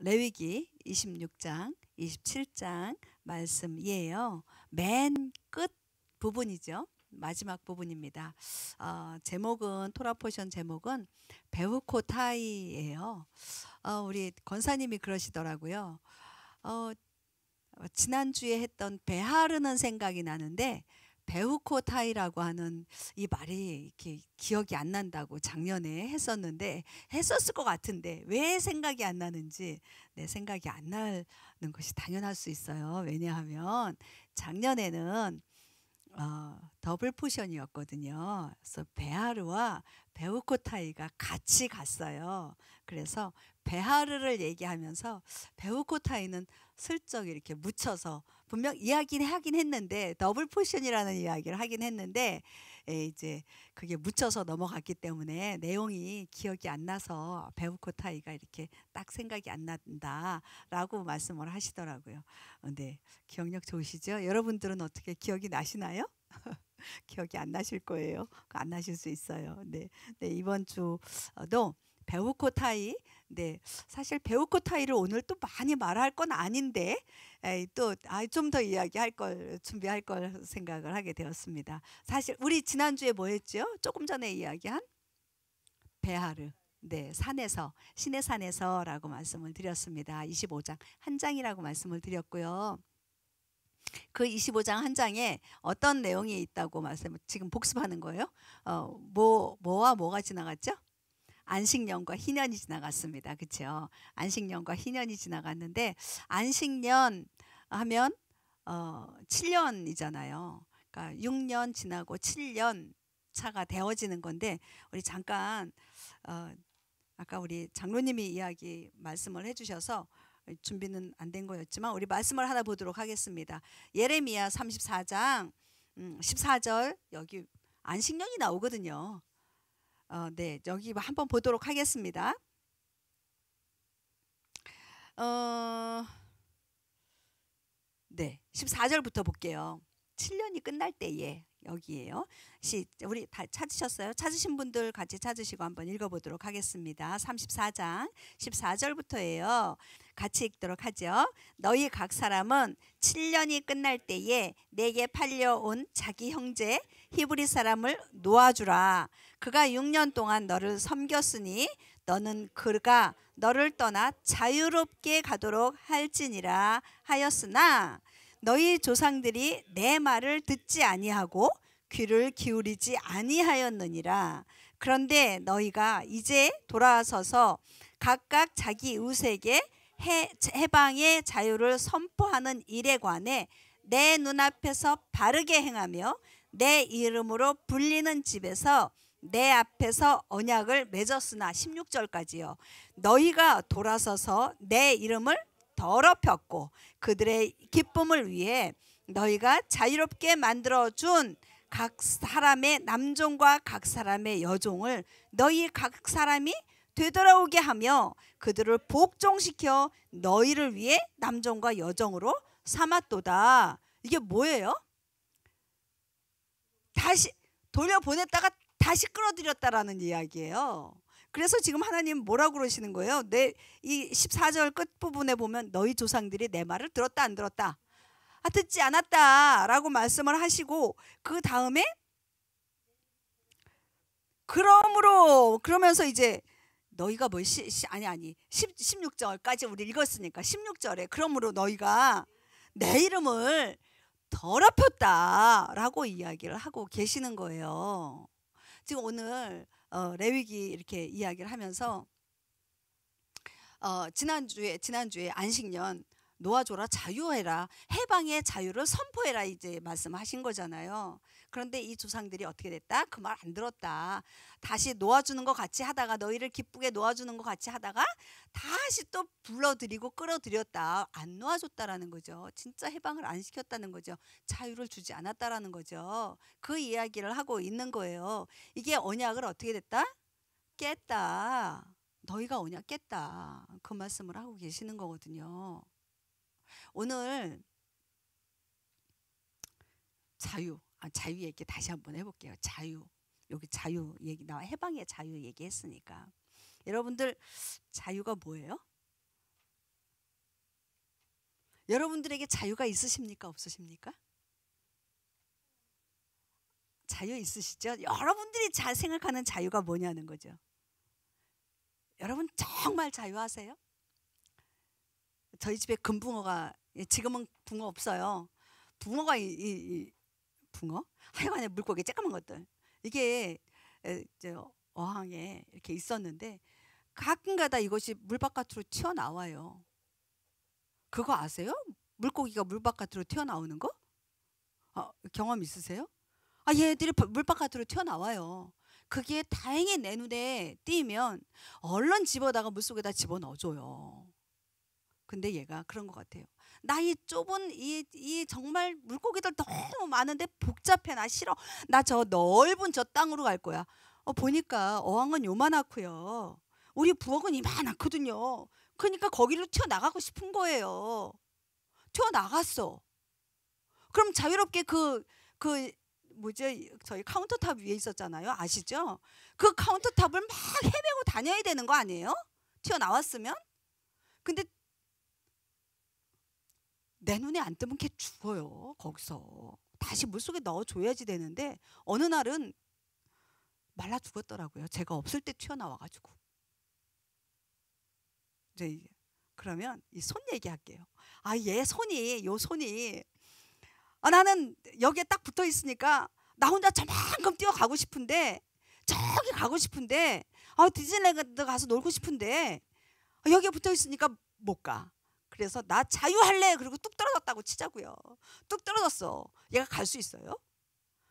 레위기 26장, 27장 말씀이에요. 맨 끝 부분이죠. 마지막 부분입니다. 제목은 토라 포션 제목은 베후코타이예요. 우리 권사님이 그러시더라고요. 지난주에 했던 베하르는 생각이 나는데 베후코타이라고 하는 이 말이 이렇게 기억이 안 난다고 작년에 했었는데 했었을 것 같은데 왜 생각이 안 나는지 생각이 안 나는 것이 당연할 수 있어요. 왜냐하면 작년에는 더블 포션이었거든요. 그래서 베하르와 베후코타이가 같이 갔어요. 그래서 베하르를 얘기하면서 베후코타이는 슬쩍 이렇게 묻혀서 분명 이야기는 하긴 했는데 더블 포션이라는 이야기를 하긴 했는데 이제 그게 묻혀서 넘어갔기 때문에 내용이 기억이 안 나서 베후코타이가 이렇게 딱 생각이 안 난다라고 말씀을 하시더라고요. 근데 기억력 좋으시죠? 여러분들은 어떻게 기억이 나시나요? 기억이 안 나실 거예요. 안 나실 수 있어요. 네, 이번 주도 베후코타이. 네, 사실 베후코타이를 오늘 또 많이 말할 건 아닌데 또 좀 더 이야기할 걸 준비할 걸 생각을 하게 되었습니다. 사실 우리 지난주에 뭐 했죠? 조금 전에 이야기한 베하르. 네, 산에서 신의 산에서라고 말씀을 드렸습니다. 25장 한 장이라고 말씀을 드렸고요. 그 25장 한 장에 어떤 내용이 있다고 말씀 지금 복습하는 거예요? 뭐와 뭐가 지나갔죠? 안식년과 희년이 지나갔습니다. 그렇죠? 안식년과 희년이 지나갔는데 안식년 하면 7년이잖아요. 그러니까 6년 지나고 7년 차가 되어지는 건데 우리 잠깐 아까 우리 장로님이 이야기 말씀을 해주셔서 준비는 안 된 거였지만 우리 말씀을 하나 보도록 하겠습니다. 예레미야 34장 14절 여기 안식년이 나오거든요. 네, 여기 한번 보도록 하겠습니다. 네, 14절부터 볼게요. 7년이 끝날 때에 여기에요. 우리 다 찾으셨어요? 찾으신 분들 같이 찾으시고 한번 읽어보도록 하겠습니다. 34장 14절부터예요. 같이 읽도록 하죠. 너희 각 사람은 7년이 끝날 때에 내게 팔려온 자기 형제 히브리 사람을 놓아주라. 그가 6년 동안 너를 섬겼으니 너는 그가 너를 떠나 자유롭게 가도록 할지니라 하였으나 너희 조상들이 내 말을 듣지 아니하고 귀를 기울이지 아니하였느니라. 그런데 너희가 이제 돌아서서 각각 자기 이웃에게 해방의 자유를 선포하는 일에 관해 내 눈앞에서 바르게 행하며 내 이름으로 불리는 집에서 내 앞에서 언약을 맺었으나 16절까지요. 너희가 돌아서서 내 이름을 더럽혔고 그들의 기쁨을 위해 너희가 자유롭게 만들어준 각 사람의 남종과 각 사람의 여종을 너희 각 사람이 되돌아오게 하며 그들을 복종시켜 너희를 위해 남종과 여종으로 삼았도다. 이게 뭐예요? 다시 돌려보냈다가 다시 끌어들였다라는 이야기예요. 그래서 지금 하나님 뭐라고 그러시는 거예요? 이 14절 끝부분에 보면 너희 조상들이 내 말을 들었다 안 들었다? 듣지 않았다 라고 말씀을 하시고 그 다음에 그러면서 이제 너희가 16절까지 우리 읽었으니까 16절에 그러므로 너희가 내 이름을 더럽혔다 라고 이야기를 하고 계시는 거예요. 지금 오늘 레위기 이렇게 이야기를 하면서 지난주에 안식년 놓아줘라, 자유해라, 해방의 자유를 선포해라 이제 말씀하신 거잖아요. 그런데 이 조상들이 어떻게 됐다? 그 말 안 들었다. 다시 놓아주는 것 같이 하다가 너희를 기쁘게 놓아주는 것 같이 하다가 다시 또 불러들이고 끌어들였다. 안 놓아줬다라는 거죠. 진짜 해방을 안 시켰다는 거죠. 자유를 주지 않았다라는 거죠. 그 이야기를 하고 있는 거예요. 이게 언약을 어떻게 됐다? 깼다. 너희가 언약 깼다. 그 말씀을 하고 계시는 거거든요. 오늘 자유 얘기 다시 한번 해볼게요. 자유. 여기 자유 얘기 나와. 해방의 자유 얘기했으니까. 여러분들 자유가 뭐예요? 여러분들에게 자유가 있으십니까? 없으십니까? 자유 있으시죠? 여러분들이 잘 생각하는 자유가 뭐냐는 거죠. 여러분 정말 자유하세요? 저희 집에 금붕어가, 지금은 붕어 없어요. 붕어가 붕어? 하여간에 물고기 쬐까만 것들. 이게 어항에 이렇게 있었는데 가끔가다 이것이 물 바깥으로 튀어나와요. 그거 아세요? 물고기가 물 바깥으로 튀어나오는 거? 경험 있으세요? 얘들이 물 바깥으로 튀어나와요. 그게 다행히 내 눈에 띄면 얼른 집어다가 물속에다 집어넣어줘요. 근데 얘가 그런 것 같아요. 나 이 좁은 이 정말 물고기들 너무 많은데 복잡해. 나 싫어. 나 저 넓은 저 땅으로 갈 거야. 보니까 어항은 요만하고요. 우리 부엌은 이만하거든요. 그러니까 거기로 튀어나가고 싶은 거예요. 튀어나갔어. 그럼 자유롭게 뭐지, 저희 카운터탑 위에 있었잖아요. 아시죠? 그 카운터탑을 막 헤매고 다녀야 되는 거 아니에요? 튀어나왔으면? 근데 내 눈에 안 뜨면 걔 죽어요. 거기서 다시 물속에 넣어줘야지 되는데 어느 날은 말라 죽었더라고요. 제가 없을 때 튀어나와가지고. 이제 그러면 이 손 얘기할게요. 얘 요 손이 나는 여기에 딱 붙어 있으니까 나 혼자 저만큼 뛰어가고 싶은데, 저기 가고 싶은데, 디즈니랜드 가서 놀고 싶은데 여기에 붙어 있으니까 못 가. 그래서 나 자유할래. 그리고 뚝 떨어졌다고 치자고요. 뚝 떨어졌어. 얘가 갈 수 있어요?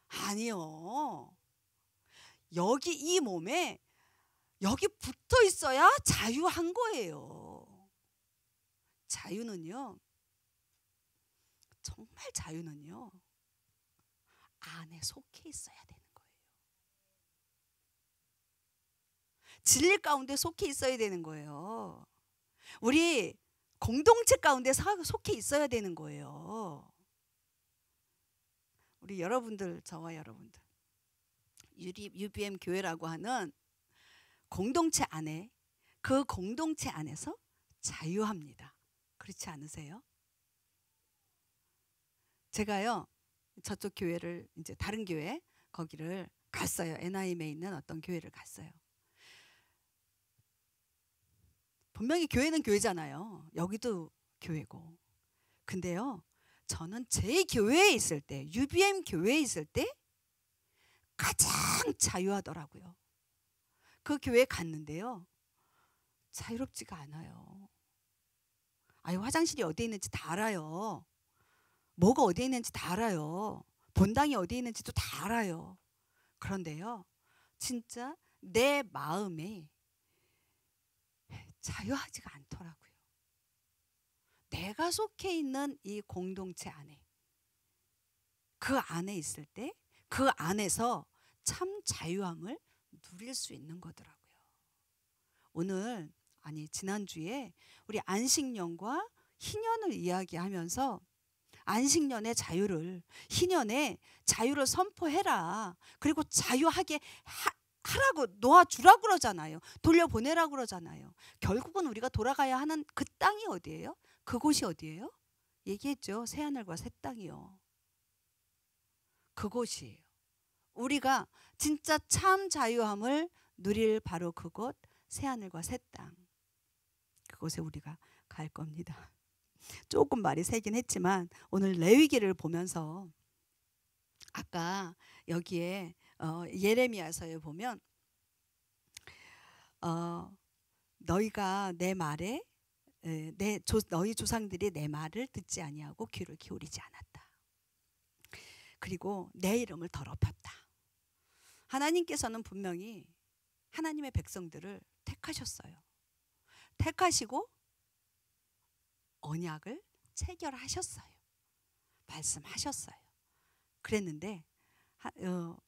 아니요. 여기 이 몸에 여기 붙어 있어야 자유한 거예요. 자유는요, 정말 자유는요, 안에 속해 있어야 되는 거예요. 진리 가운데 속해 있어야 되는 거예요. 우리 공동체 가운데 속해 있어야 되는 거예요. 우리 여러분들, 저와 여러분들, UBM 교회라고 하는 공동체 안에, 그 공동체 안에서 자유합니다. 그렇지 않으세요? 제가요, 저쪽 교회를, 이제 다른 교회 거기를 갔어요. NIM에 있는 어떤 교회를 갔어요. 분명히 교회는 교회잖아요. 여기도 교회고. 근데요, 저는 제 교회에 있을 때, UBM 교회에 있을 때 가장 자유하더라고요. 그 교회에 갔는데요, 자유롭지가 않아요. 화장실이 어디에 있는지 다 알아요. 뭐가 어디에 있는지 다 알아요. 본당이 어디에 있는지도 다 알아요. 그런데요, 진짜 내 마음에 자유하지가 않더라고요. 내가 속해 있는 이 공동체 안에, 그 안에 있을 때, 그 안에서 참 자유함을 누릴 수 있는 거더라고요. 오늘, 지난주에 우리 안식년과 희년을 이야기하면서 안식년의 자유를, 희년의 자유를 선포해라. 그리고 자유하게 하라고, 놓아주라고 그러잖아요. 돌려보내라고 그러잖아요. 결국은 우리가 돌아가야 하는 그 땅이 어디예요? 그곳이 어디예요? 얘기했죠. 새하늘과 새 땅이요. 그곳이에요. 우리가 진짜 참 자유함을 누릴 바로 그곳, 새하늘과 새 땅. 그곳에 우리가 갈 겁니다. 조금 말이 세긴 했지만 오늘 레위기를 보면서 아까 여기에 예레미야서에 보면 너희가 내 말에 너희 조상들이 내 말을 듣지 아니하고 귀를 기울이지 않았다. 그리고 내 이름을 더럽혔다. 하나님께서는 분명히 하나님의 백성들을 택하셨어요. 택하시고 언약을 체결하셨어요. 말씀하셨어요. 그랬는데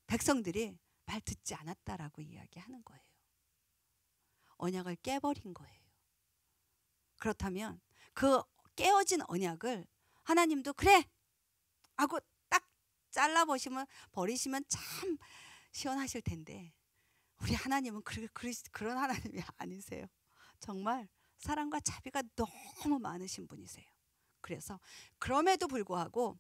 백성들이 말 듣지 않았다라고 이야기하는 거예요. 언약을 깨버린 거예요. 그렇다면 그 깨어진 언약을 하나님도 그래 하고 딱 버리시면 참 시원하실 텐데, 우리 하나님은 그런 하나님이 아니세요. 정말 사랑과 자비가 너무 많으신 분이세요. 그래서 그럼에도 불구하고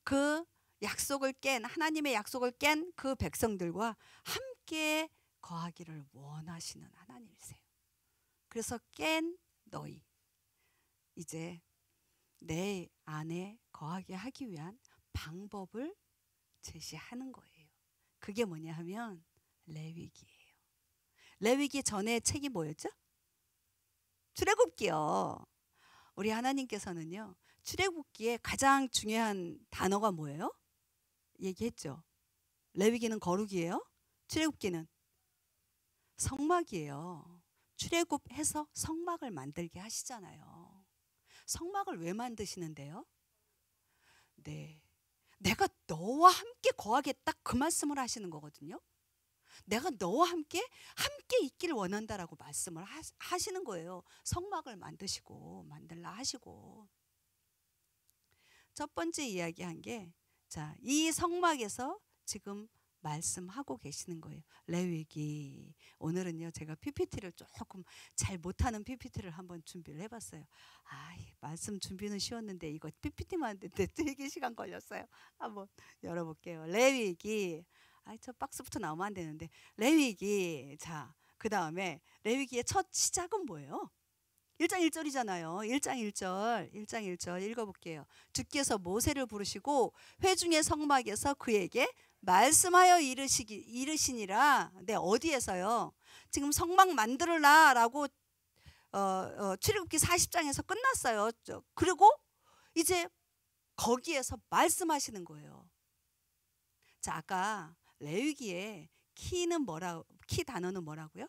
그 약속을 깬 하나님의 약속을 깬 그 백성들과 함께 거하기를 원하시는 하나님이세요. 그래서 깬 너희 이제 내 안에 거하게 하기 위한 방법을 제시하는 거예요. 그게 뭐냐 하면 레위기예요. 레위기 전에 책이 뭐였죠? 출애굽기요. 우리 하나님께서는요, 출애굽기에 가장 중요한 단어가 뭐예요? 얘기했죠. 레위기는 거룩이에요. 출애굽기는 성막이에요. 출애굽해서 성막을 만들게 하시잖아요. 성막을 왜 만드시는데요? 네, 내가 너와 함께 거하겠다 그 말씀을 하시는 거거든요. 내가 너와 함께 있기를 원한다라고 말씀을 하시는 거예요. 성막을 만들라 하시고. 첫 번째 이야기한 게, 자, 이 성막에서 지금 말씀하고 계시는 거예요. 레위기. 오늘은요, 제가 PPT를 조금 잘 못하는 PPT를 한번 준비를 해봤어요. 말씀 준비는 쉬웠는데 이거 PPT만 하는데 되게 시간 걸렸어요. 한번 열어볼게요. 레위기. 저 박스부터 나오면 안 되는데. 레위기. 자, 그 다음에 레위기의 첫 시작은 뭐예요? 1장 1절이잖아요. 1장 1절 읽어볼게요. 주께서 모세를 부르시고 회중의 성막에서 그에게 말씀하여 이르시니라. 네, 어디에서요? 지금 성막 만들어라 라고 출애굽기 40장에서 끝났어요. 그리고 이제 거기에서 말씀하시는 거예요. 자, 아까 레위기의 키 단어는 뭐라고요?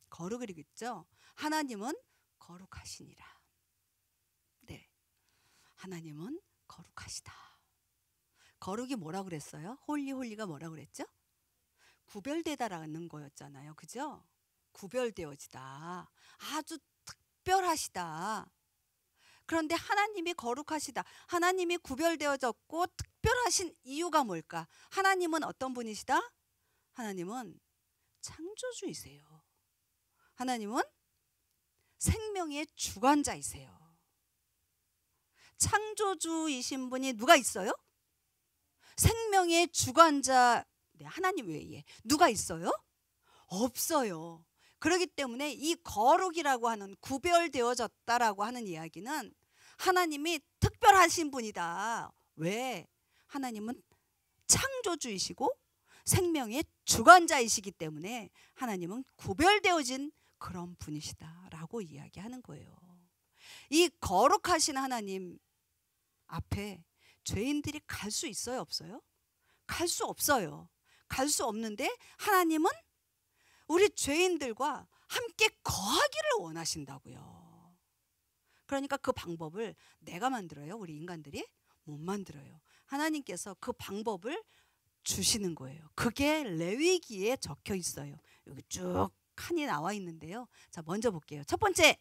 거룩이겠죠. 하나님은 거룩하시니라. 네, 하나님은 거룩하시다. 거룩이 뭐라 그랬어요? 홀리가 뭐라 그랬죠? 구별되다라는 거였잖아요. 그죠? 구별되어지다. 아주 특별하시다. 그런데 하나님이 거룩하시다. 하나님이 구별되어졌고 특별하신 이유가 뭘까? 하나님은 어떤 분이시다? 하나님은 창조주이세요. 하나님은 생명의 주관자이세요. 창조주이신 분이 누가 있어요? 생명의 주관자, 네, 하나님 외에 누가 있어요? 없어요. 그렇기 때문에 이 거룩이라고 하는, 구별되어졌다라고 하는 이야기는 하나님이 특별하신 분이다. 왜? 하나님은 창조주이시고 생명의 주관자이시기 때문에 하나님은 구별되어진 그런 분이시다라고 이야기하는 거예요. 이 거룩하신 하나님 앞에 죄인들이 갈 수 있어요, 없어요? 갈 수 없어요. 갈 수 없는데 하나님은 우리 죄인들과 함께 거하기를 원하신다고요. 그러니까 그 방법을 내가 만들어요? 우리 인간들이? 못 만들어요. 하나님께서 그 방법을 주시는 거예요. 그게 레위기에 적혀 있어요. 여기 쭉 칸이 나와 있는데요. 자, 먼저 볼게요. 첫 번째,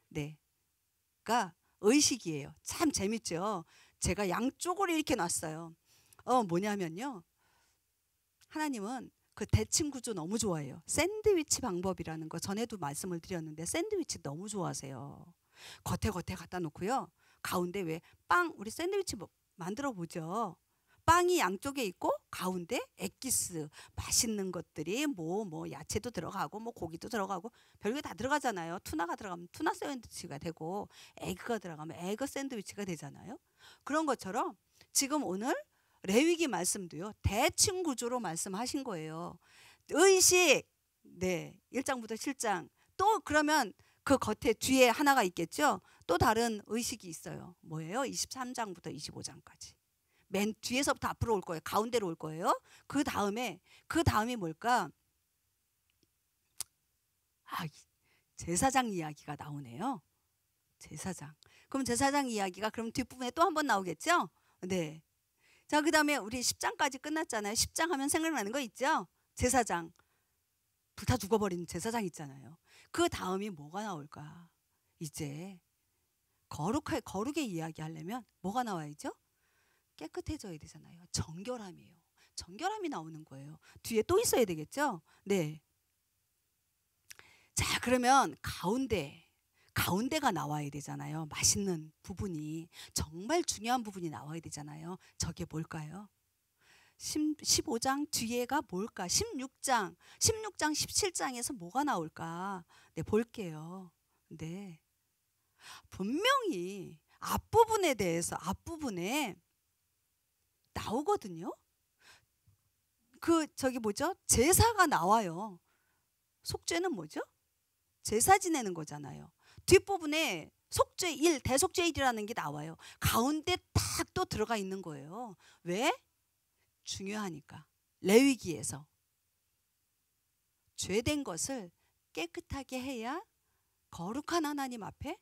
네가 의식이에요. 참 재밌죠? 제가 양쪽으로 이렇게 놨어요. 뭐냐면요, 하나님은 그 대칭 구조 너무 좋아해요. 샌드위치 방법이라는 거 전에도 말씀을 드렸는데 샌드위치 너무 좋아하세요. 겉에 갖다 놓고요, 가운데 왜 우리 샌드위치 만들어 보죠. 빵이 양쪽에 있고 가운데 엑기스, 맛있는 것들이 뭐 야채도 들어가고 뭐 고기도 들어가고 별게 다 들어가잖아요. 투나가 들어가면 투나 샌드위치가 되고, 에그가 들어가면 에그 샌드위치가 되잖아요. 그런 것처럼 지금 오늘 레위기 말씀도요, 대칭 구조로 말씀하신 거예요. 의식, 네, 1장부터 7장. 또 그러면 그 겉에 뒤에 하나가 있겠죠. 또 다른 의식이 있어요. 뭐예요? 23장부터 25장까지. 맨 뒤에서부터 앞으로 올 거예요. 가운데로 올 거예요. 그 다음이 뭘까? 제사장 이야기가 나오네요. 제사장. 그럼 제사장 이야기가 그럼 뒷부분에 또 한 번 나오겠죠? 네. 자, 그 다음에 우리 10장까지 끝났잖아요. 10장 하면 생각나는 거 있죠? 제사장. 불타 죽어버린 제사장 있잖아요. 그 다음이 뭐가 나올까? 이제 거룩의 이야기 하려면 뭐가 나와야죠? 깨끗해져야 되잖아요. 정결함이에요. 정결함이 나오는 거예요. 뒤에 또 있어야 되겠죠? 네. 자, 그러면 가운데 가운데가 나와야 되잖아요. 맛있는 부분이, 정말 중요한 부분이 나와야 되잖아요. 저게 뭘까요? 15장 뒤에가 뭘까? 16장, 17장에서 뭐가 나올까? 네, 볼게요. 네. 분명히 앞부분에 대해서, 앞부분에 나오거든요. 저기 뭐죠? 제사가 나와요. 속죄는 뭐죠? 제사 지내는 거잖아요. 뒷부분에 속죄일, 대속죄일이라는 게 나와요. 가운데 딱 또 들어가 있는 거예요. 왜? 중요하니까. 레위기에서 죄된 것을 깨끗하게 해야 거룩한 하나님 앞에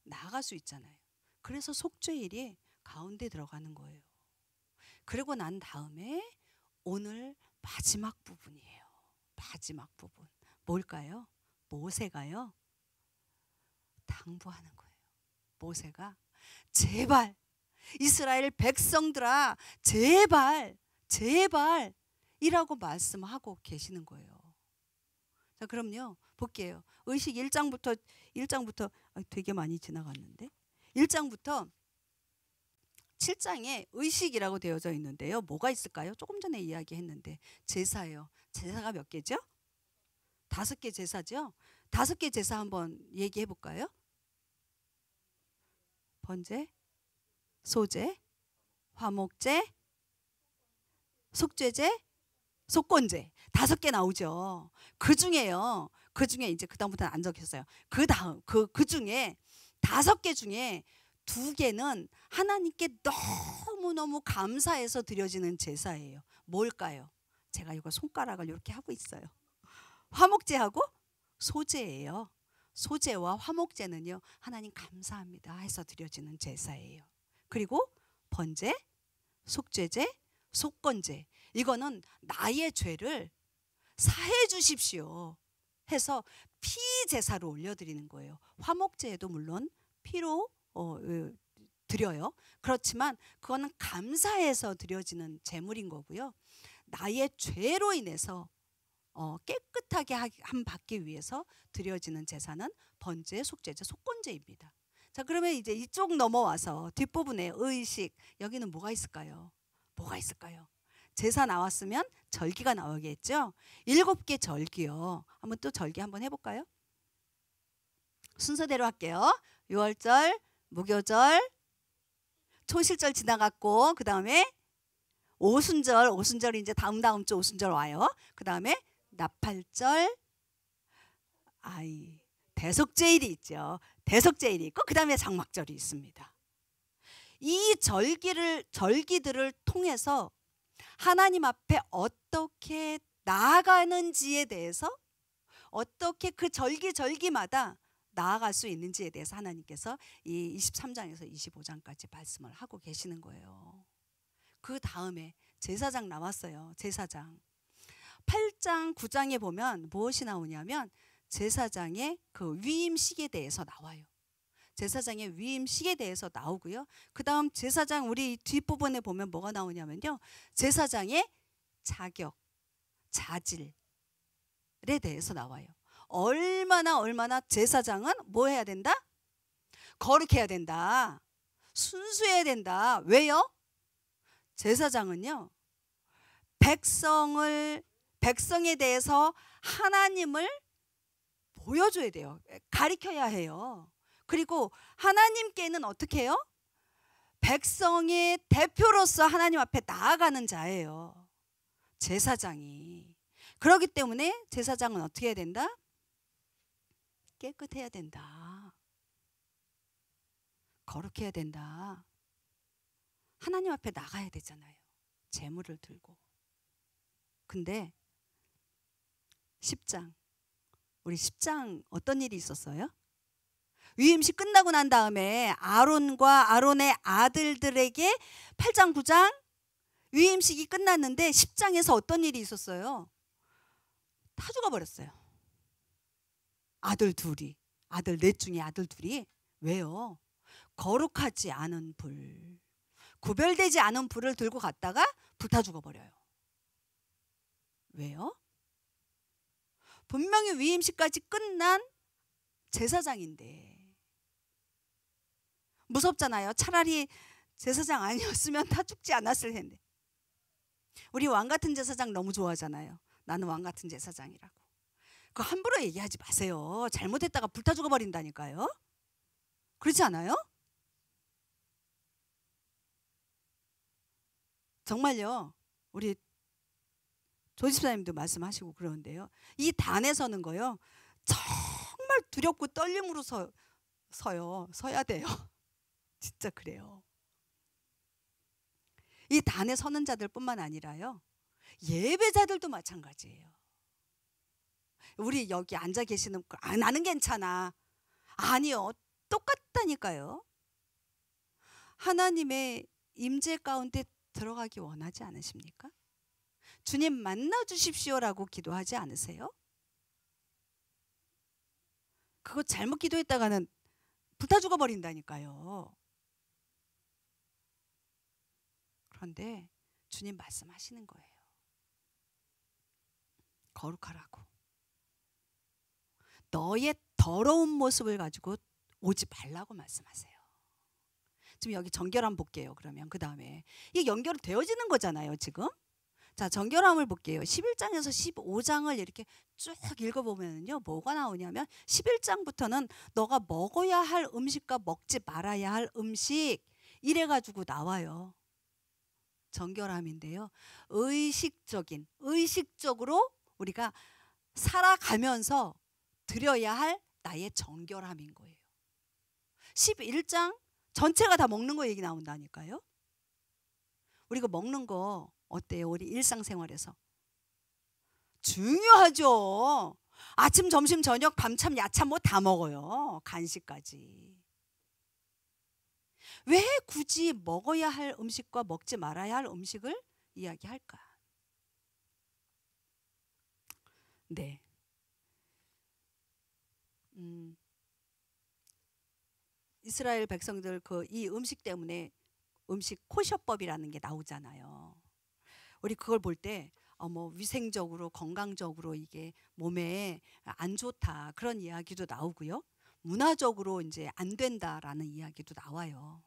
나아갈 수 있잖아요. 그래서 속죄일이 가운데 들어가는 거예요. 그리고 난 다음에 오늘 마지막 부분이에요. 마지막 부분. 뭘까요? 모세가요, 당부하는 거예요. 모세가 제발 이스라엘 백성들아, 제발 이라고 말씀하고 계시는 거예요. 자, 그럼요, 볼게요. 의식 1장부터 되게 많이 지나갔는데 1장부터 7장에 의식이라고 되어져 있는데요. 뭐가 있을까요? 조금 전에 이야기했는데 제사예요. 제사가 몇 개죠? 5개 제사죠. 5개 제사 한번 얘기해 볼까요? 번제, 소제, 화목제, 속죄제, 속건제. 5개 나오죠. 그 중에 이제 그다음부터는 안 적혔어요. 그 중에 5개 중에 2개는 하나님께 너무너무 감사해서 드려지는 제사예요. 뭘까요? 제가 이거 손가락을 이렇게 하고 있어요. 화목제하고 소제예요. 소제와 화목제는요, 하나님 감사합니다 해서 드려지는 제사예요. 그리고 번제, 속죄제, 속건제, 이거는 나의 죄를 사해 주십시오 해서 피 제사로 올려드리는 거예요. 화목제에도 물론 피로 드려요. 그렇지만 그거는 감사해서 드려지는 제물인 거고요. 나의 죄로 인해서 깨끗하게 함 받기 위해서 드려지는 제사는 번제, 속죄제, 속건제입니다. 자, 그러면 이제 이쪽 넘어와서 뒷부분에 의식, 여기는 뭐가 있을까요? 뭐가 있을까요? 제사 나왔으면 절기가 나오겠죠. 7개 절기요. 한번 또 절기 한번 해볼까요? 순서대로 할게요. 유월절, 무교절, 초실절 지나갔고, 그 다음에 오순절이 이제 다음 주 오순절 와요. 그 다음에 나팔절, 대속제일이 있죠. 대속제일이 있고, 그 다음에 장막절이 있습니다. 이 절기들을 통해서 하나님 앞에 어떻게 나아가는지에 대해서, 어떻게 그 절기마다 나아갈 수 있는지에 대해서 하나님께서 이 23장에서 25장까지 말씀을 하고 계시는 거예요. 그 다음에 제사장 나왔어요. 제사장 8장 9장에 보면 무엇이 나오냐면 제사장의 그 위임식에 대해서 나와요. 제사장의 위임식에 대해서 나오고요. 그 다음 제사장, 우리 뒷부분에 보면 뭐가 나오냐면요, 제사장의 자격, 자질에 대해서 나와요. 얼마나 제사장은 뭐 해야 된다? 거룩해야 된다. 순수해야 된다. 왜요? 제사장은요, 백성에 대해서 하나님을 보여줘야 돼요. 가리켜야 해요. 그리고 하나님께는 어떻게 해요? 백성의 대표로서 하나님 앞에 나아가는 자예요. 제사장이. 그렇기 때문에 제사장은 어떻게 해야 된다? 깨끗해야 된다. 거룩해야 된다. 하나님 앞에 나가야 되잖아요. 제물을 들고. 근데 10장, 우리 10장 어떤 일이 있었어요? 위임식 끝나고 난 다음에 아론과 아론의 아들들에게 8장 9장 위임식이 끝났는데 10장에서 어떤 일이 있었어요? 다 죽어버렸어요. 아들 넷 중에 아들 둘이. 왜요? 거룩하지 않은 불, 구별되지 않은 불을 들고 갔다가 불타 죽어버려요. 왜요? 분명히 위임식까지 끝난 제사장인데 무섭잖아요. 차라리 제사장 아니었으면 다 죽지 않았을 텐데. 우리 왕 같은 제사장 너무 좋아하잖아요. 나는 왕 같은 제사장이라고. 그거 함부로 얘기하지 마세요. 잘못했다가 불타 죽어버린다니까요. 그렇지 않아요? 정말요. 우리 조 집사님도 말씀하시고 그러는데요. 이 단에 서는 거요. 정말 두렵고 떨림으로 서야 돼요. 진짜 그래요. 이 단에 서는 자들뿐만 아니라요. 예배자들도 마찬가지예요. 우리 여기 앉아 계시는 나는 괜찮아. 아니요. 똑같다니까요. 하나님의 임재 가운데 들어가기 원하지 않으십니까? 주님 만나 주십시오라고 기도하지 않으세요? 그거 잘못 기도했다가는 불타 죽어버린다니까요. 그런데 주님 말씀하시는 거예요. 거룩하라고. 너의 더러운 모습을 가지고 오지 말라고 말씀하세요. 지금 여기 정결함 볼게요. 그러면 그 다음에 이게 연결이 되어지는 거잖아요. 지금. 자, 정결함을 볼게요. 11장에서 15장을 이렇게 쭉 읽어보면요. 뭐가 나오냐면 11장부터는 너가 먹어야 할 음식과 먹지 말아야 할 음식 이래가지고 나와요. 정결함인데요. 의식적으로 우리가 살아가면서 드려야 할 나의 정결함인 거예요. 11장 전체가 다 먹는 거 얘기 나온다니까요. 우리가 먹는 거 어때요? 우리 일상생활에서 중요하죠. 아침, 점심, 저녁, 밤참, 야참 뭐 다 먹어요. 간식까지. 왜 굳이 먹어야 할 음식과 먹지 말아야 할 음식을 이야기할까? 네. 이스라엘 백성들 이 음식 때문에 음식 코셔법이라는 게 나오잖아요. 우리 그걸 볼 때 뭐 위생적으로 건강적으로 이게 몸에 안 좋다 그런 이야기도 나오고요. 문화적으로 이제 안 된다라는 이야기도 나와요.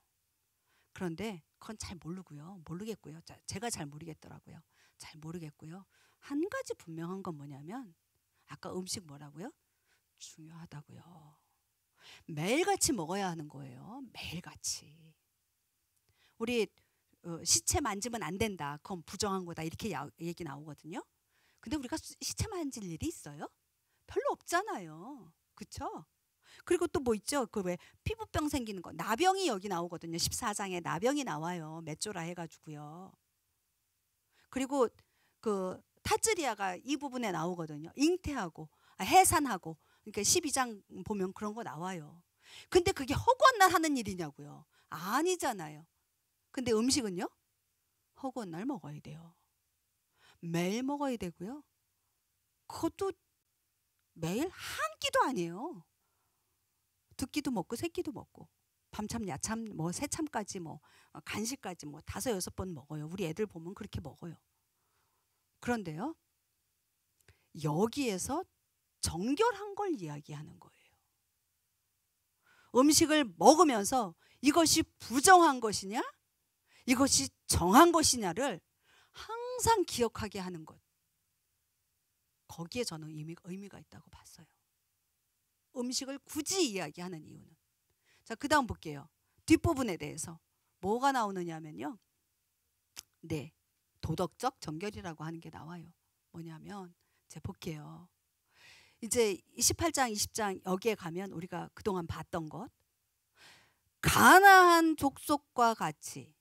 그런데 그건 잘 모르겠고요. 제가 잘 모르겠더라고요. 잘 모르겠고요. 한 가지 분명한 건 뭐냐면 아까 음식 뭐라고요? 중요하다고요. 매일같이 먹어야 하는 거예요. 매일같이. 우리 시체 만지면 안 된다. 그건 부정한 거다. 이렇게 얘기 나오거든요. 근데 우리가 시체 만질 일이 있어요? 별로 없잖아요. 그렇죠? 그리고 또 뭐 있죠? 그 왜 피부병 생기는 거. 나병이 여기 나오거든요. 14장에 나병이 나와요. 메조라 해가지고요. 그리고 그 타즈리아가 이 부분에 나오거든요. 잉태하고 해산하고. 그러니까 12장 보면 그런 거 나와요. 근데 그게 허구한 날 하는 일이냐고요? 아니잖아요. 근데 음식은요? 허구한 날 먹어야 돼요. 매일 먹어야 되고요. 그것도 매일 한 끼도 아니에요. 두 끼도 먹고 세 끼도 먹고 밤참 야참 뭐 새참까지 뭐 간식까지 뭐 5, 6번 먹어요. 우리 애들 보면 그렇게 먹어요. 그런데요. 여기에서 정결한 걸 이야기하는 거예요. 음식을 먹으면서 이것이 부정한 것이냐? 이것이 정한 것이냐를 항상 기억하게 하는 것. 거기에 저는 의미가 있다고 봤어요. 음식을 굳이 이야기하는 이유는. 자, 그 다음 볼게요. 뒷부분에 대해서 뭐가 나오느냐면요. 네, 도덕적 정결이라고 하는 게 나와요. 뭐냐면 제가 볼게요. 이제 18장, 20장 여기에 가면 우리가 그동안 봤던 것. 가나안 족속과 같이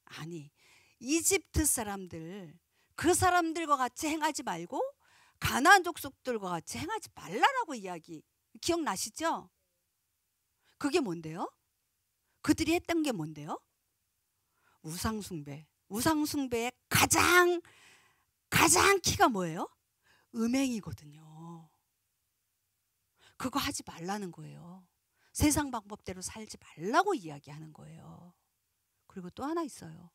아니 이집트 사람들 그 사람들과 같이 행하지 말고 가나안 족속들과 같이 행하지 말라라고 이야기 기억나시죠? 그게 뭔데요? 그들이 했던 게 뭔데요? 우상숭배. 우상숭배의 가장 키가 뭐예요? 음행이거든요. 그거 하지 말라는 거예요. 세상 방법대로 살지 말라고 이야기하는 거예요. 그리고 또 하나 있어요.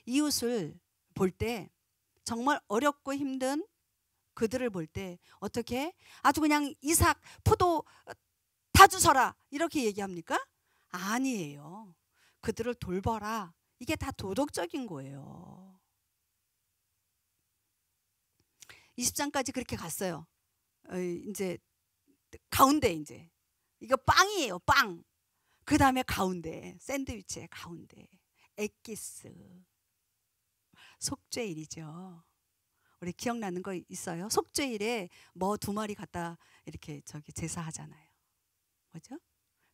이웃을 볼 때 정말 어렵고 힘든 그들을 볼 때 어떻게 아주 그냥 이삭, 포도 다 주서라 이렇게 얘기합니까? 아니에요. 그들을 돌봐라. 이게 다 도덕적인 거예요. 20장까지 그렇게 갔어요. 이제 가운데 이제 이거 빵이에요. 빵. 그 다음에 가운데 샌드위치의 가운데 엑기스 속죄일이죠. 우리 기억나는 거 있어요? 속죄일에 뭐 2마리 갖다 이렇게 저기 제사하잖아요. 뭐죠?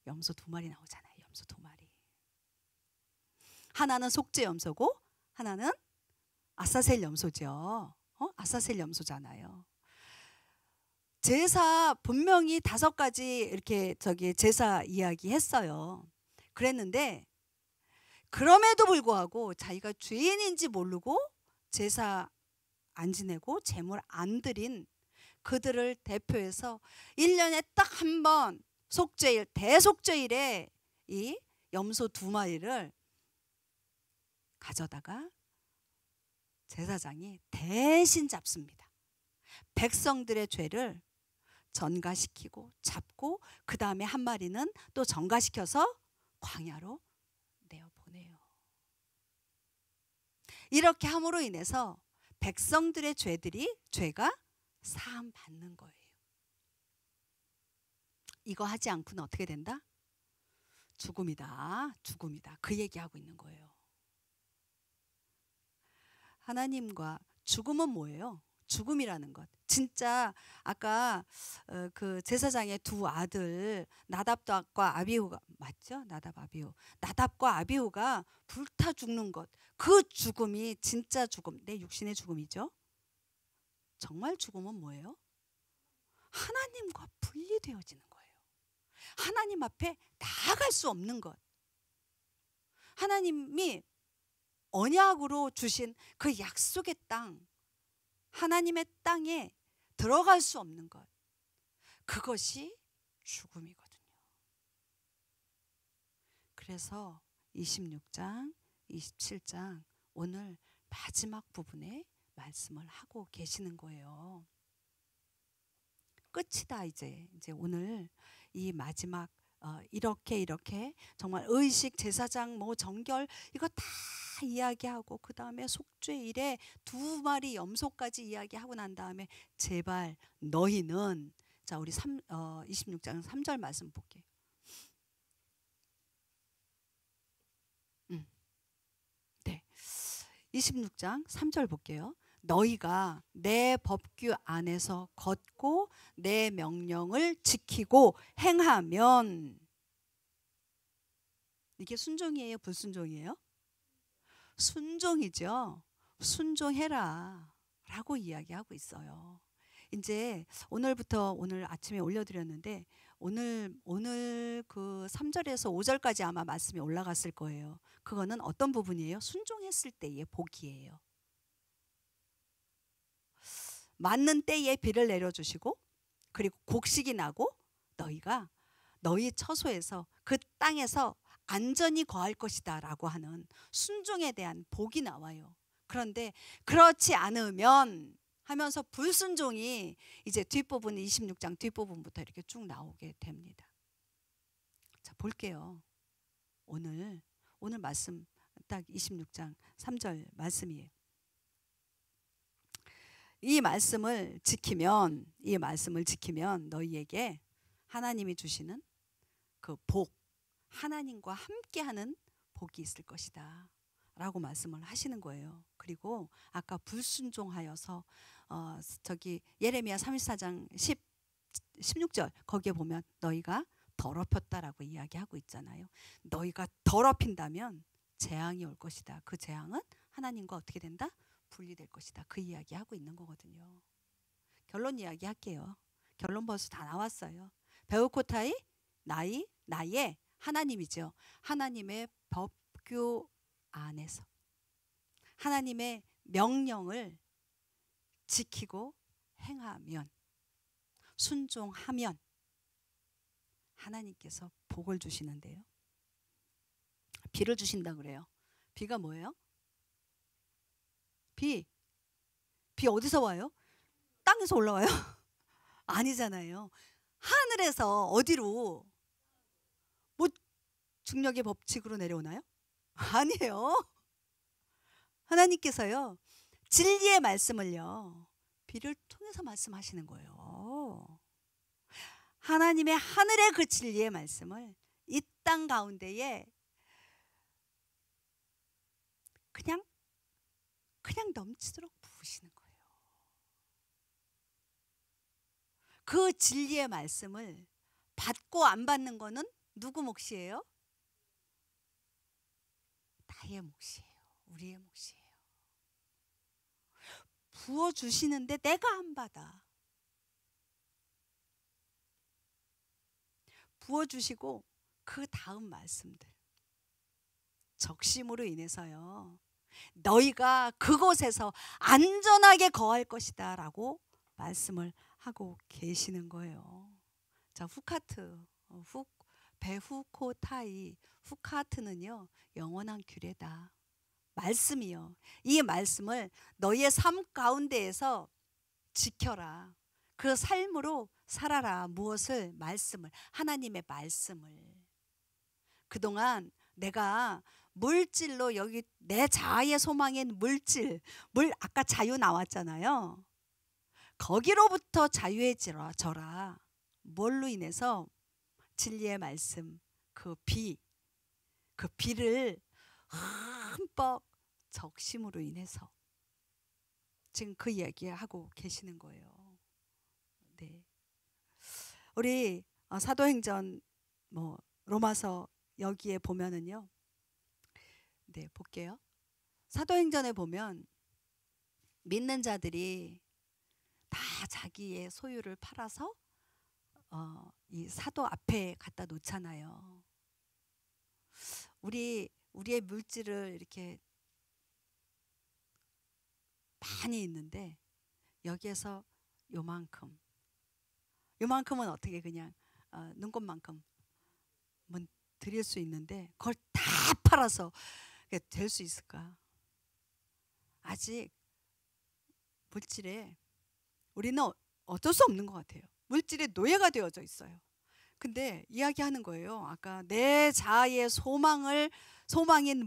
염소 2마리 나오잖아요. 염소 2마리. 하나는 속죄 염소고 하나는 아사셀 염소죠. 아사셀 염소잖아요. 제사 분명히 5가지 이렇게 저기 제사 이야기 했어요. 그랬는데 그럼에도 불구하고 자기가 죄인인지 모르고 제사 안 지내고 제물 안 드린 그들을 대표해서 1년에 딱 한 번 속죄일 대속죄일에 이 염소 2마리를 가져다가 제사장이 대신 잡습니다. 백성들의 죄를 전가시키고 잡고 그 다음에 1마리는 또 전가시켜서 광야로 내어보내요. 이렇게 함으로 인해서 백성들의 죄가 사함 받는 거예요. 이거 하지 않고는 어떻게 된다? 죽음이다. 죽음이다. 그 얘기하고 있는 거예요. 하나님과 죽음은 뭐예요? 죽음이라는 것. 진짜 아까 그 제사장의 2 아들 나답과 아비후가 맞죠? 나답과 아비후가 불타 죽는 것. 그 죽음이 진짜 죽음. 내 육신의 죽음이죠. 정말 죽음은 뭐예요? 하나님과 분리되어지는 거예요. 하나님 앞에 나아갈 수 없는 것. 하나님이 언약으로 주신 그 약속의 땅, 하나님의 땅에 들어갈 수 없는 것. 그것이 죽음이거든요. 그래서 26장, 27장 오늘 마지막 부분에 말씀을 하고 계시는 거예요. 끝이다. 이제 오늘 이 마지막 이렇게 정말 의식, 제사장, 뭐 정결 이거 다 이야기하고 그 다음에 속죄일에 2마리 염소까지 이야기하고 난 다음에 제발 너희는 자 우리 26장 3절 말씀 볼게요. 네, 26장 3절 볼게요. 너희가 내 법규 안에서 걷고 내 명령을 지키고 행하면 이게 순종이에요? 불순종이에요? 순종이죠. 순종해라 라고 이야기하고 있어요. 이제 오늘부터 오늘 아침에 올려드렸는데 오늘 그 3절에서 5절까지 아마 말씀이 올라갔을 거예요. 그거는 어떤 부분이에요? 순종했을 때의 복이에요. 맞는 때에 비를 내려주시고 그리고 곡식이 나고 너희가 너희 처소에서 그 땅에서 안전히 거할 것이다 라고 하는 순종에 대한 복이 나와요. 그런데 그렇지 않으면 하면서 불순종이 이제 뒷부분 26장 뒷부분부터 이렇게 쭉 나오게 됩니다. 자 볼게요. 오늘 말씀 딱 26장 3절 말씀이에요. 이 말씀을 지키면 너희에게 하나님이 주시는 그 복, 하나님과 함께하는 복이 있을 것이다 라고 말씀을 하시는 거예요. 그리고 아까 불순종하여서 저기 예레미야 34장 16절 거기에 보면 너희가 더럽혔다라고 이야기하고 있잖아요. 너희가 더럽힌다면 재앙이 올 것이다. 그 재앙은 하나님과 어떻게 된다? 분리될 것이다. 그 이야기하고 있는 거거든요. 결론 이야기할게요. 결론 벌써 다 나왔어요. 베우코타이 나의 하나님이죠. 하나님의 법규 안에서 하나님의 명령을 지키고 행하면 순종하면 하나님께서 복을 주시는데요. 비를 주신다 그래요. 비가 뭐예요? 비 어디서 와요? 땅에서 올라와요? 아니잖아요. 하늘에서 어디로? 뭐 중력의 법칙으로 내려오나요? 아니에요. 하나님께서요, 진리의 말씀을요, 비를 통해서 말씀하시는 거예요. 하나님의 하늘의 그 진리의 말씀을 이 땅 가운데에 그냥 넘치도록 부으시는 거예요. 그 진리의 말씀을 받고 안 받는 거는 누구 몫이에요? 나의 몫이에요. 우리의 몫이에요. 부어주시는데 내가 안 받아. 부어주시고 그 다음 말씀들, 적심으로 인해서요, 너희가 그곳에서 안전하게 거할 것이다 라고 말씀을 하고 계시는 거예요. 자, 후카트, 베후코타이, 후카트는요, 영원한 규례다. 말씀이요, 이 말씀을 너희의 삶 가운데에서 지켜라. 그 삶으로 살아라. 무엇을? 말씀을, 하나님의 말씀을. 그동안 내가 물질로, 여기 내 자아의 소망인 물질, 아까 자유 나왔잖아요. 거기로부터 자유해져라. 뭘로 인해서? 진리의 말씀, 그 비를 흠뻑 적심으로 인해서 지금 그 이야기하고 계시는 거예요. 네. 우리 사도행전 로마서 여기에 보면은요. 네, 볼게요. 사도행전에 보면 믿는 자들이 다 자기의 소유를 팔아서 이 사도 앞에 갖다 놓잖아요. 우리의 물질을 이렇게 많이 있는데 여기에서 요만큼은 어떻게 그냥 눈곱만큼 드릴 수 있는데 그걸 다 팔아서 될 수 있을까? 아직 물질에 우리는 어쩔 수 없는 것 같아요. 물질에 노예가 되어져 있어요. 근데 이야기하는 거예요. 아까 내 자아의 소망인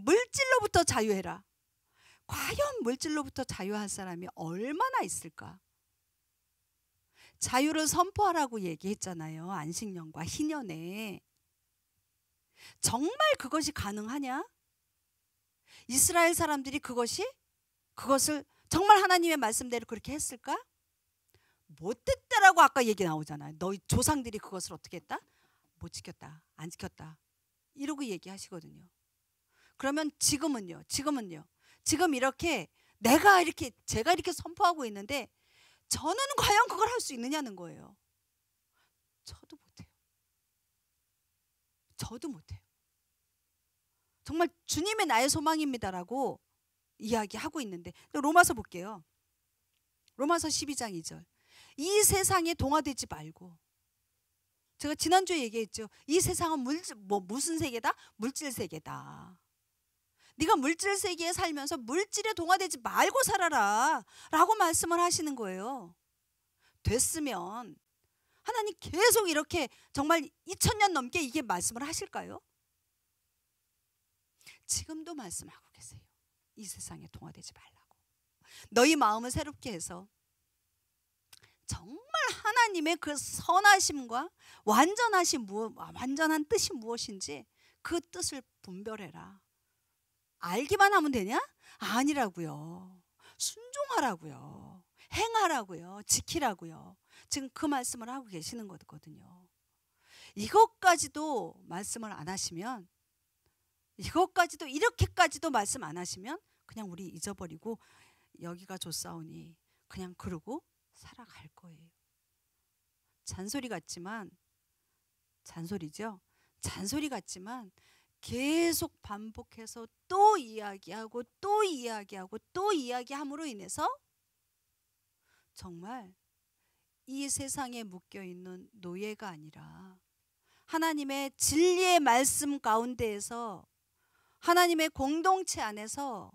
물질로부터 자유해라. 과연 물질로부터 자유할 사람이 얼마나 있을까? 자유를 선포하라고 얘기했잖아요. 안식년과 희년에. 정말 그것이 가능하냐? 이스라엘 사람들이 그것을 정말 하나님의 말씀대로 그렇게 했을까? 못했다라고 아까 얘기 나오잖아요. 너희 조상들이 그것을 어떻게 했다? 못 지켰다, 안 지켰다, 이러고 얘기하시거든요. 그러면 지금은요. 지금 제가 이렇게 선포하고 있는데 저는 과연 그걸 할 수 있느냐는 거예요. 저도 못해요. 정말 주님의 나의 소망입니다라고 이야기하고 있는데, 로마서 볼게요. 로마서 12장 2절. 이 세상에 동화되지 말고, 제가 지난주에 얘기했죠. 이 세상은 무슨 세계다? 물질 세계다. 네가 물질 세계에 살면서 물질에 동화되지 말고 살아라 라고 말씀을 하시는 거예요. 됐으면 하나님 계속 이렇게 정말 2000년 넘게 이게 말씀을 하실까요? 지금도 말씀하고 계세요. 이 세상에 동화되지 말라고. 너희 마음을 새롭게 해서 정말 하나님의 그 선하심과 완전한 뜻이 무엇인지 그 뜻을 분별해라. 알기만 하면 되냐? 아니라고요. 순종하라고요. 행하라고요. 지키라고요. 지금 그 말씀을 하고 계시는 거거든요. 이것까지도 말씀을 안 하시면, 이렇게까지도 말씀 안 하시면 그냥 우리 잊어버리고 여기가 좋사오니 그냥 그러고 살아갈 거예요. 잔소리 같지만, 잔소리죠. 잔소리 같지만 계속 반복해서 또 이야기하고 또 이야기하고 또 이야기함으로 인해서 정말 이 세상에 묶여있는 노예가 아니라 하나님의 진리의 말씀 가운데에서 하나님의 공동체 안에서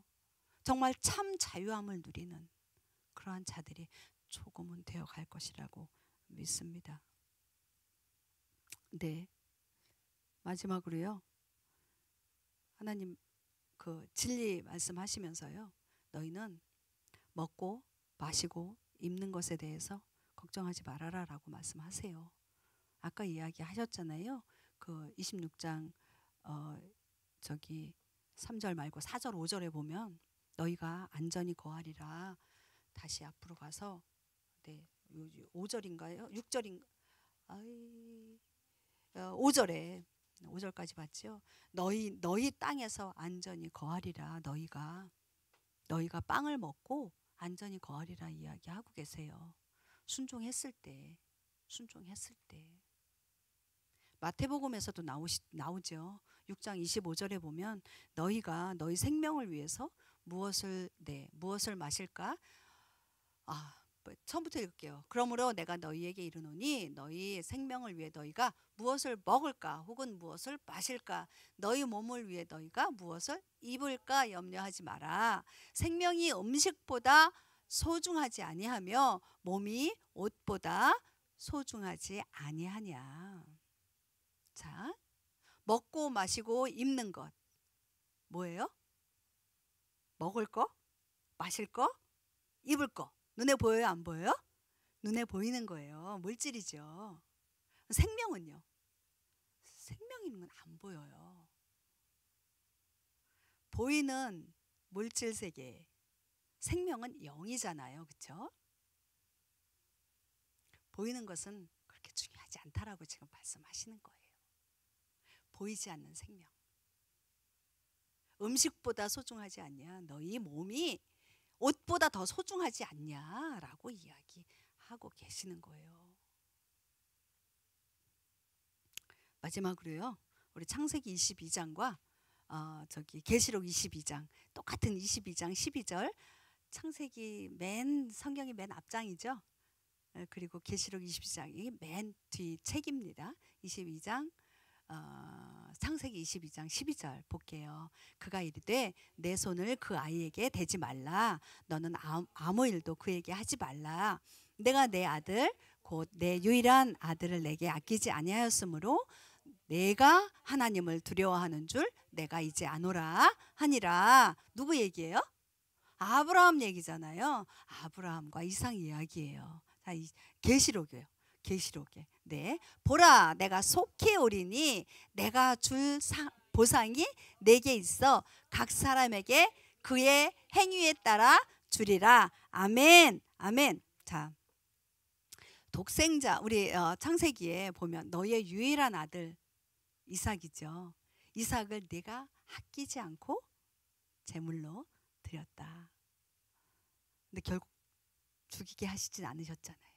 정말 참 자유함을 누리는 그러한 자들이 조금은 되어갈 것이라고 믿습니다. 네, 마지막으로요. 하나님 그 진리 말씀하시면서요. 너희는 먹고 마시고 입는 것에 대해서 걱정하지 말아라라고 말씀하세요. 아까 이야기하셨잖아요. 그 26장 저기 3절 말고 4절 5절에 보면 너희가 안전히 거하리라. 다시 앞으로 가서 5절인가요? 6절인가? 5절에 5절까지 봤죠. 너희 땅에서 안전히 거하리라. 너희가 빵을 먹고 안전히 거하리라 이야기하고 계세요. 순종했을 때. 마태복음에서도 나오죠. 6장 25절에 보면 너희가 너희 생명을 위해서 무엇을 마실까? 처음부터 읽을게요. 그러므로 내가 너희에게 이르노니 너희 생명을 위해 너희가 무엇을 먹을까 혹은 무엇을 마실까, 너희 몸을 위해 너희가 무엇을 입을까 염려하지 마라. 생명이 음식보다 소중하지 아니하며 몸이 옷보다 소중하지 아니하냐. 자, 먹고 마시고 입는 것 뭐예요? 먹을 거, 마실 거, 입을 거. 눈에 보여요, 안 보여요? 눈에 보이는 거예요. 물질이죠. 생명은요? 생명 있는 건 안 보여요. 보이는 물질 세계, 생명은 영이잖아요. 그렇죠? 보이는 것은 그렇게 중요하지 않다라고 지금 말씀하시는 거예요. 보이지 않는 생명. 음식보다 소중하지 않냐? 너희 몸이 옷보다 더 소중하지 않냐라고 이야기하고 계시는 거예요. 마지막으로요. 우리 창세기 22장과 계시록 22장 똑같은 22장 12절, 창세기 성경이 맨 앞장이죠. 그리고 계시록 22장이 맨 뒤 책입니다. 22장 창세기 22장 12절 볼게요. 그가 이르되 내 손을 그 아이에게 대지 말라. 너는 아무 일도 그에게 하지 말라. 내가 내 아들 곧 내 유일한 아들을 내게 아끼지 아니하였으므로 내가 하나님을 두려워하는 줄 내가 이제 아노라 하니라. 누구 얘기예요? 아브라함 얘기잖아요. 아브라함과 이상 이야기예요. 계시록이에요. 계시록에. 네. 보라 내가 속히 오리니 내가 줄 보상이 내게 있어 각 사람에게 그의 행위에 따라 주리라. 아멘. 아멘. 자, 독생자 우리 창세기에 보면 너의 유일한 아들 이삭이죠. 이삭을 네가 아끼지 않고 제물로 드렸다. 근데 결국 죽이게 하시진 않으셨잖아요.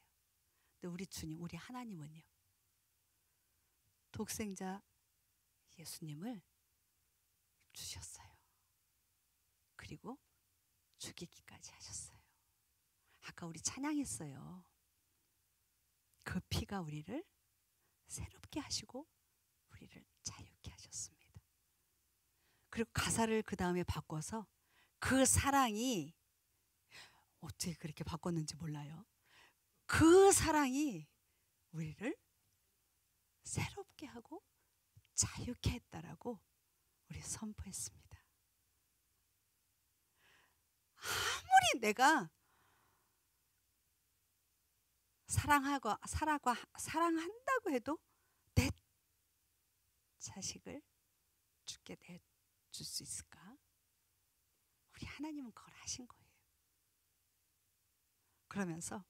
근데 우리 주님, 우리 하나님은요, 독생자 예수님을 주셨어요. 그리고 죽이기까지 하셨어요. 아까 우리 찬양했어요. 그 피가 우리를 새롭게 하시고 우리를 자유케 하셨습니다. 그리고 가사를 그 다음에 바꿔서 그 사랑이 어떻게 그렇게 바꿨는지 몰라요. 그 사랑이 우리를 새롭게 하고 자유케 했다라고 우리 선포했습니다. 아무리 내가 사랑한다고 해도 내 자식을 죽게 내줄 수 있을까? 우리 하나님은 그걸 하신 거예요. 그러면서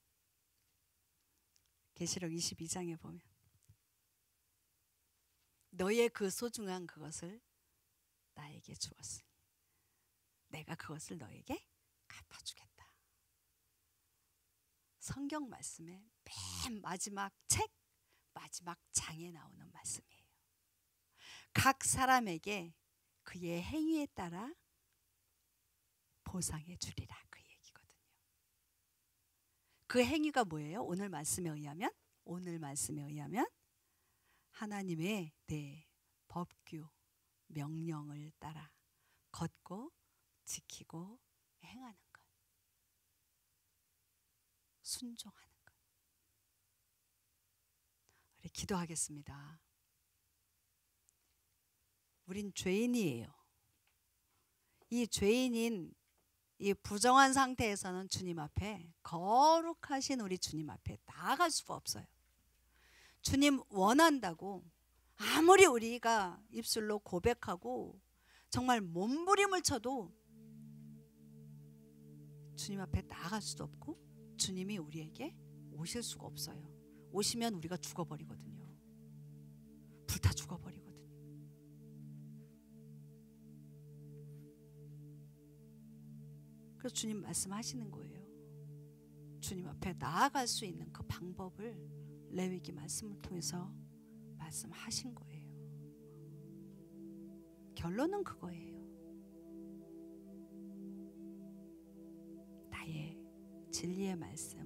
계시록 22장에 보면 너의 그 소중한 그것을 나에게 주었으니 내가 그것을 너에게 갚아주겠다. 성경 말씀의 맨 마지막 책, 마지막 장에 나오는 말씀이에요. 각 사람에게 그의 행위에 따라 보상해 주리라, 그 얘기거든요. 그 행위가 뭐예요? 오늘 말씀에 의하면 하나님의 법규, 명령을 따라 걷고 지키고 행하는 것, 순종하는 것. 우리 기도하겠습니다. 우린 죄인이에요. 이 죄인인 이 부정한 상태에서는 주님 앞에, 거룩하신 우리 주님 앞에 나아갈 수가 없어요. 주님 원한다고 아무리 우리가 입술로 고백하고 정말 몸부림을 쳐도 주님 앞에 나아갈 수도 없고 주님이 우리에게 오실 수가 없어요. 오시면 우리가 죽어버리거든요. 불타 죽어버리거든요. 그래서 주님 말씀하시는 거예요. 주님 앞에 나아갈 수 있는 그 방법을 레위기 말씀을 통해서 말씀하신 거예요. 결론은 그거예요. 나의 진리의 말씀,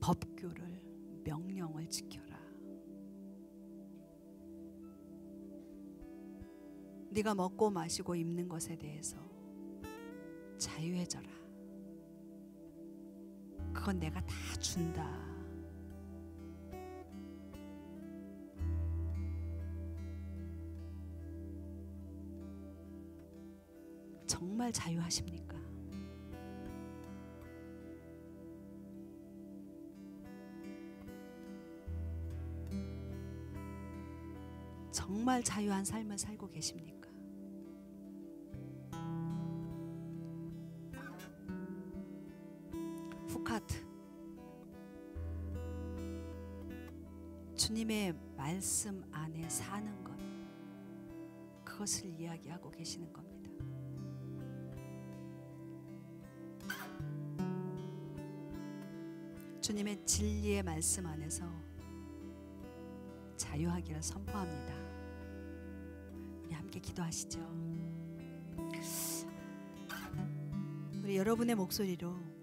법규를, 명령을 지켜라. 네가 먹고 마시고 입는 것에 대해서 자유해져라. 그건 내가 다 준다. 정말 자유하십니까? 정말 자유한 삶을 살고 계십니까? 후카트, 주님의 말씀 안에 사는 것, 그것을 이야기하고 계시는 겁니다. 주님의 진리의 말씀 안에서 자유하기를 선포합니다. 우리 함께 기도하시죠. 우리 여러분의 목소리로